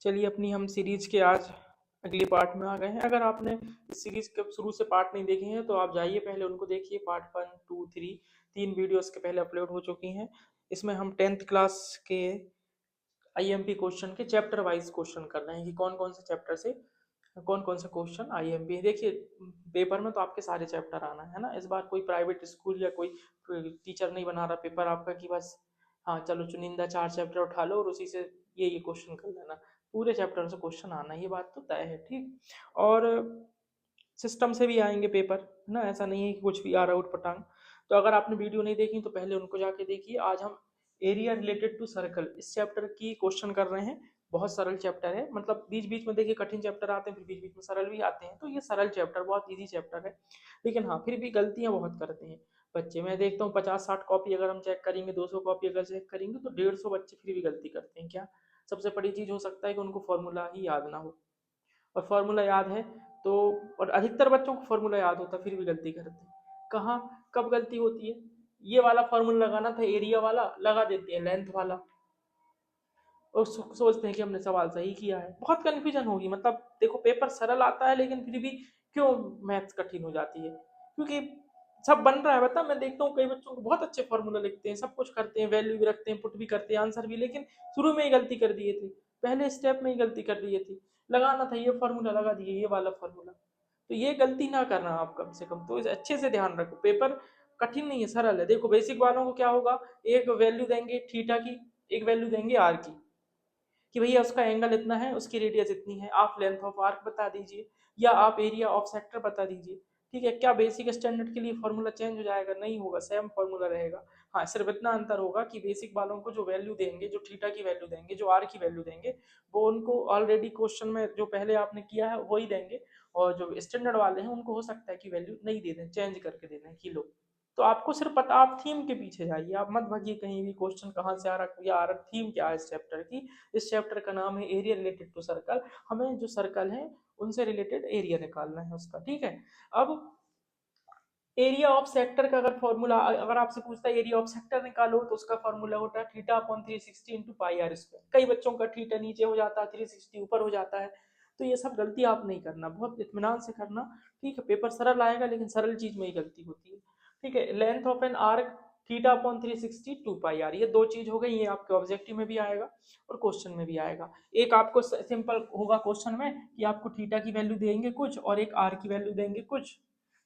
चलिए अपनी हम सीरीज के आज अगले पार्ट में आ गए हैं। अगर आपने इस सीरीज के शुरू से पार्ट नहीं देखे हैं तो आप जाइए पहले उनको देखिए। पार्ट 1, 2, 3 तीन वीडियोस के पहले अपलोड हो चुकी हैं। इसमें हम 10th क्लास के आईएमपी क्वेश्चन के चैप्टर वाइज क्वेश्चन कर रहे हैं कि कौन कौन से चैप्टर से कौन कौन सा क्वेश्चन आईएमपी है। देखिए पेपर में तो आपके सारे चैप्टर आना है ना। इस बार कोई प्राइवेट स्कूल या कोई टीचर नहीं बना रहा पेपर आपका कि बस हाँ चलो चुनिंदा 4 चैप्टर उठा लो और उसी से ये क्वेश्चन कर लेना। पूरे चैप्टर से क्वेश्चन आना, ये बात तो तय है, ठीक। और सिस्टम से भी आएंगे पेपर, है ना। ऐसा नहीं है कि कुछ भी आ रहा है उठपटांग। तो अगर आपने वीडियो नहीं देखी तो पहले उनको जाके देखिए। आज हम एरिया रिलेटेड टू सर्कल इस चैप्टर की क्वेश्चन कर रहे हैं। बहुत सरल चैप्टर है, मतलब बीच बीच में देखिए कठिन चैप्टर आते हैं, फिर बीच बीच में सरल भी आते हैं। तो ये सरल चैप्टर बहुत इजी चैप्टर है, लेकिन हाँ फिर भी गलतियां बहुत करते हैं बच्चे। मैं देखता हूँ 50-60 कॉपी अगर हम चेक करेंगे, 200 कॉपी अगर चेक करेंगे तो 150 बच्चे फिर भी गलती करते हैं। क्या सबसे बड़ी चीज हो सकता है कि उनको फॉर्मूला ही याद ना हो। और फॉर्मूला याद है तो, और अधिकतर बच्चों को फॉर्मूला याद होता है फिर भी गलती करते हैं। कहाँ कब गलती होती है? ये वाला फॉर्मूला लगाना था एरिया वाला, लगा देते हैं लेंथ वाला और सोचते हैं कि हमने सवाल सही किया है। बहुत कंफ्यूजन होगी। मतलब देखो पेपर सरल आता है लेकिन फिर भी क्यों मैथ्स कठिन हो जाती है? क्योंकि सब बन रहा है। बता, मैं देखता हूँ कई बच्चों को बहुत अच्छे फॉर्मूला लिखते हैं, सब कुछ करते हैं, वैल्यू भी रखते हैं, पुट भी करते हैं, आंसर भी, लेकिन शुरू में ही गलती कर दिए थे, पहले स्टेप में ही गलती कर दिए थे। लगाना था ये फॉर्मूला, लगा दिए ये वाला फॉर्मूला। तो ये गलती ना करना आप कम से कम। तो इसे अच्छे से ध्यान रखो। पेपर कठिन नहीं है, सरल है। देखो बेसिक वालों को क्या होगा, एक वैल्यू देंगे थीटा की, एक वैल्यू देंगे आर की, कि भैया उसका एंगल इतना है, उसकी रेडियस इतनी है, आप लेंथ ऑफ आर्क बता दीजिए या आप एरिया ऑफ सेक्टर बता दीजिए। ठीक है, क्या बेसिक स्टैंडर्ड के लिए फॉर्मूला चेंज हो जाएगा? नहीं होगा, सेम फॉर्मूला रहेगा। हाँ सिर्फ इतना अंतर होगा कि बेसिक वालों को जो वैल्यू देंगे, जो थीटा की वैल्यू देंगे, जो आर की वैल्यू देंगे, वो उनको ऑलरेडी क्वेश्चन में जो पहले आपने किया है वही देंगे। और जो स्टैंडर्ड वाले हैं उनको हो सकता है कि वैल्यू नहीं दे दें, चेंज करके दे दें किलो। तो आपको सिर्फ पता, आप थीम के पीछे जाइए, आप मत भागिए कहीं भी क्वेश्चन कहाँ से आ रहा या आ रहा, थीम क्या है इस चैप्टर की। इस चैप्टर का नाम है एरिया रिलेटेड टू सर्कल। हमें जो सर्कल है उनसे रिलेटेड एरिया निकालना है उसका, ठीक है। अब एरिया ऑफ सेक्टर का अगर फॉर्मूला, अगर आपसे पूछता है एरिया ऑफ सेक्टर निकालो तो उसका फॉर्मूला होता है theta upon 360 into pi R square. कई बच्चों का थीटा नीचे हो जाता है, 360 ऊपर हो जाता है। तो ये सब गलती आप नहीं करना, बहुत इत्मीनान से करना, ठीक है। पेपर सरल आएगा लेकिन सरल चीज में ही गलती होती है, ठीक है। Length of an arc theta upon 360 2 pi R, ये दो चीज हो गई। ये आपके ऑब्जेक्टिव में भी आएगा और क्वेश्चन में भी आएगा। एक आपको सिंपल होगा क्वेश्चन में कि आपको थीटा की वैल्यू देंगे कुछ और एक आर की वैल्यू देंगे कुछ,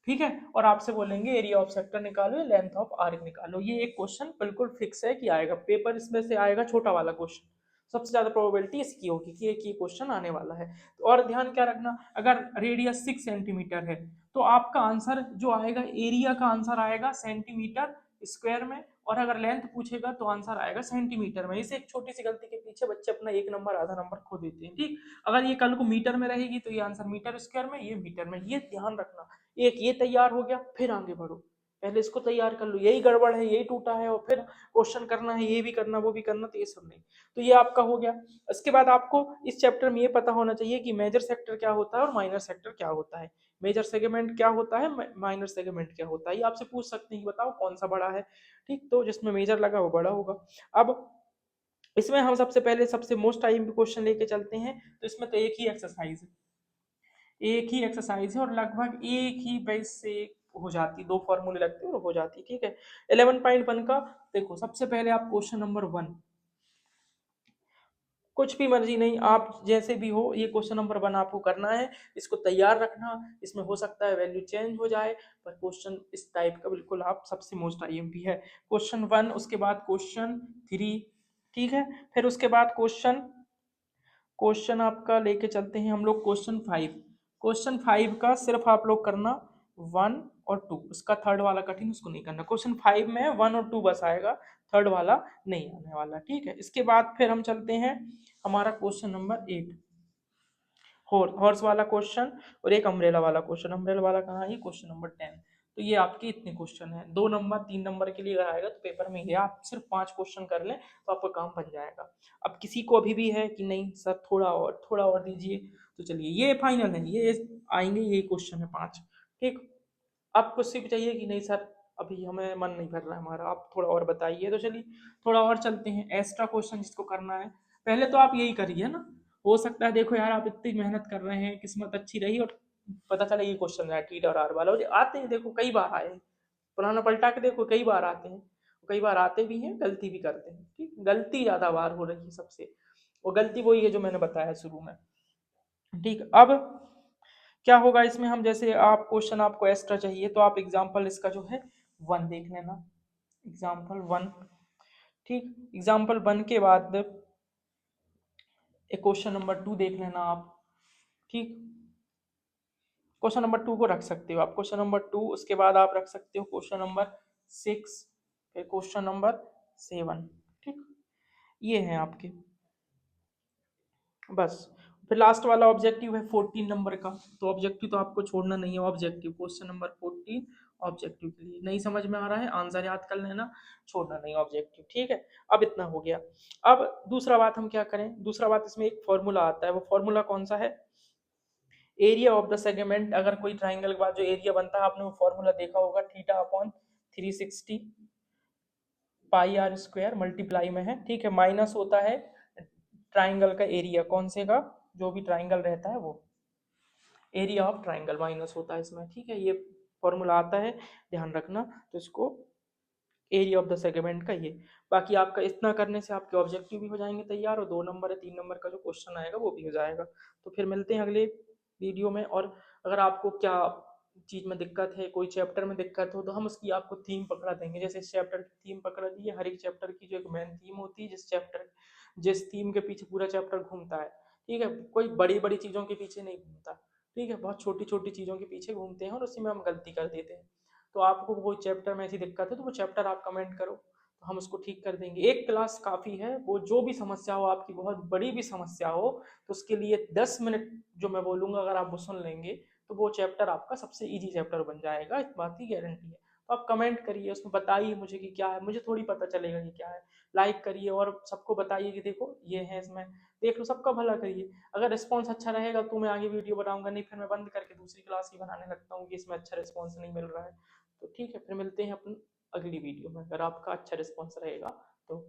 ठीक है, और आपसे बोलेंगे एरिया ऑफ सेक्टर निकालो या लेंथ ऑफ आर्क निकालो। ये एक क्वेश्चन बिल्कुल फिक्स है कि आएगा पेपर, इसमें से आएगा छोटा वाला क्वेश्चन। सबसे ज्यादा प्रोबेबिलिटी इसकी होगी कि एक ये क्वेश्चन आने वाला है। तो और ध्यान क्या रखना, अगर रेडियस 6 सेंटीमीटर है तो आपका आंसर जो आएगा, एरिया का आंसर आएगा सेंटीमीटर स्क्वायर में, और अगर लेंथ पूछेगा तो आंसर आएगा सेंटीमीटर में। इसे एक छोटी सी गलती के पीछे बच्चे अपना 1 नंबर आधा नंबर खो देते हैं, ठीक। अगर ये कल को मीटर में रहेगी तो ये आंसर मीटर स्क्वायर में, ये मीटर में, ये ध्यान रखना। एक ये तैयार हो गया, फिर आगे बढ़ो। पहले इसको तैयार कर लो, यही गड़बड़ है, यही टूटा है, और फिर क्वेश्चन करना है, ये भी करना वो भी करना, तो ये सब नहीं। तो ये आपका हो गया। इसके बाद आपको इस चैप्टर में ये पता होना चाहिए कि मेजर सेक्टर क्या होता है और माइनर सेक्टर क्या होता है। मेजर सेगमेंट क्या होता है, माइनर सेगमेंट क्या होता है, ये आपसे पूछ सकते हैं कि बताओ कौन सा बड़ा है, ठीक। तो जिसमें मेजर लगा वो बड़ा होगा। अब इसमें हम सबसे पहले सबसे मोस्ट टाइम क्वेश्चन लेके चलते हैं। तो इसमें तो एक ही एक्सरसाइज है, एक ही एक्सरसाइज है और लगभग एक ही बेस से हो जाती, दो फॉर्मूले लगते हैं और हो जाती, ठीक है। 11.1 का देखो, सबसे पहले आप क्वेश्चन नंबर 1, कुछ भी मर्जी नहीं, आप जैसे भी हो, ये क्वेश्चन नंबर 1 आपको करना है। इसको तैयार रखना, इसमें हो सकता है वैल्यू चेंज हो जाए, पर क्वेश्चन इस टाइप का बिल्कुल आप सबसे मोस्ट आईएमपी है। क्वेश्चन 1, उसके बाद क्वेश्चन 3, ठीक है। फिर उसके बाद क्वेश्चन क्वेश्चन आपका लेके चलते हैं हम लोग क्वेश्चन 5। क्वेश्चन 5 का सिर्फ आप लोग करना 1 और 2, उसका थर्ड वाला कठिन, उसको नहीं करना। क्वेश्चन 5 में 1 और 2 बस आएगा, थर्ड वाला नहीं आने वाला, ठीक है। इसके बाद फिर हम चलते हैं हमारा क्वेश्चन नंबर 8, हॉर्स वाला क्वेश्चन, और एक अम्ब्रेला वाला क्वेश्चन। अम्ब्रेला वाला कहाँ है? Question number 10। तो ये आपके इतने क्वेश्चन है, 2 नंबर 3 नंबर के लिए अगर आएगा तो पेपर में ये आप सिर्फ 5 क्वेश्चन कर लें तो आपका काम बन जाएगा। अब किसी को अभी भी है कि नहीं सर थोड़ा और दीजिए, तो चलिए ये फाइनल है, ये आएंगे, ये क्वेश्चन है 5, ठीक। आपको सिर्फ चाहिए कि नहीं सर अभी हमें मन नहीं भर रहा है हमारा, आप थोड़ा और बताइए, तो चलिए थोड़ा और चलते हैं। एक्स्ट्रा क्वेश्चन जिसको करना है, पहले तो आप यही करिए ना, हो सकता है देखो यार आप इतनी मेहनत कर रहे हैं, किस्मत अच्छी रही और पता चला ये क्वेश्चन है टीट और आर वाला, और ये आते हैं देखो कई बार आए हैं, पुराना पलटा के देखो कई बार आते हैं, कई बार आते भी हैं, गलती भी करते हैं, ठीक, गलती ज्यादा बार हो रही है सबसे, और गलती वही है जो मैंने बताया शुरू में। ठीक, अब क्या होगा इसमें, हम जैसे आप क्वेश्चन आपको एक्स्ट्रा चाहिए तो आप एग्जाम्पल इसका जो है 1 देख लेना, एग्जाम्पल 1। ठीक, एग्जाम्पल 1 के बाद एक क्वेश्चन नंबर 2 देख लेना आप। ठीक, क्वेश्चन नंबर 2 को रख सकते हो आप, क्वेश्चन नंबर 2, उसके बाद आप रख सकते हो क्वेश्चन नंबर 6, फिर क्वेश्चन नंबर 7। ठीक, ये हैं आपके, बस। फिर लास्ट वाला ऑब्जेक्टिव है 14 नंबर का, तो ऑब्जेक्टिव तो आपको छोड़ना नहीं है, ऑब्जेक्टिव क्वेश्चन नंबर 14 ऑब्जेक्टिव के लिए नहीं समझ में आ रहा है आंसर याद कर लेना, छोड़ना नहीं ऑब्जेक्टिव, ठीक है। अब इतना हो गया। अब दूसरा बात हम क्या करें, दूसरा बात इसमें एक फॉर्मूला आता है, वो फॉर्मूला कौन सा है, एरिया ऑफ द सेगमेंट, अगर कोई ट्राइंगल के बाद जो एरिया बनता है आपने वो फॉर्मूला देखा होगा, theta upon 360 pi R square multiply में है, ठीक है, माइनस होता है ट्राइंगल का एरिया, कौन से का, जो भी ट्राइंगल रहता है वो एरिया ऑफ ट्राइंगल माइनस होता है इसमें, ठीक है, ये फॉर्मूला आता है, ध्यान रखना। तो इसको एरिया ऑफ द सेगमेंट का ये, बाकी आपका इतना करने से आपके ऑब्जेक्टिव भी हो जाएंगे तैयार, और 2 नंबर या 3 नंबर का जो क्वेश्चन आएगा वो भी हो जाएगा। तो फिर मिलते हैं अगले वीडियो में, और अगर आपको क्या चीज में दिक्कत है, कोई चैप्टर में दिक्कत हो, तो हम उसकी आपको थीम पकड़ा देंगे, जैसे इस चैप्टर की थीम पकड़ा दी है, हर एक चैप्टर की जो एक मेन थीम होती है, जिस थीम के पीछे पूरा चैप्टर घूमता है, ठीक है, कोई बड़ी बड़ी चीजों के पीछे नहीं घूमता, ठीक है, बहुत छोटी छोटी चीजों के पीछे घूमते हैं और उसी में हम गलती कर देते हैं। तो आपको कोई चैप्टर में ऐसी दिक्कत है तो वो चैप्टर आप कमेंट करो, तो हम उसको ठीक कर देंगे, एक क्लास काफ़ी है, वो जो भी समस्या हो आपकी, बहुत बड़ी भी समस्या हो, तो उसके लिए 10 मिनट जो मैं बोलूँगा अगर आप वो सुन लेंगे तो वो चैप्टर आपका सबसे ईजी चैप्टर बन जाएगा, इस बात की गारंटी है। तो आप कमेंट करिए, उसमें बताइए मुझे कि क्या है, मुझे थोड़ी पता चलेगा कि क्या है, लाइक करिए और सबको बताइए कि देखो ये है, इसमें देख लो, सबका भला करिए। अगर रिस्पॉन्स अच्छा रहेगा तो मैं आगे वीडियो बनाऊंगा, नहीं फिर मैं बंद करके दूसरी क्लास ही बनाने लगता हूँ कि इसमें अच्छा रिस्पॉन्स नहीं मिल रहा है। तो ठीक है, फिर मिलते हैं अपन अगली वीडियो में, अगर आपका अच्छा रिस्पॉन्स रहेगा तो।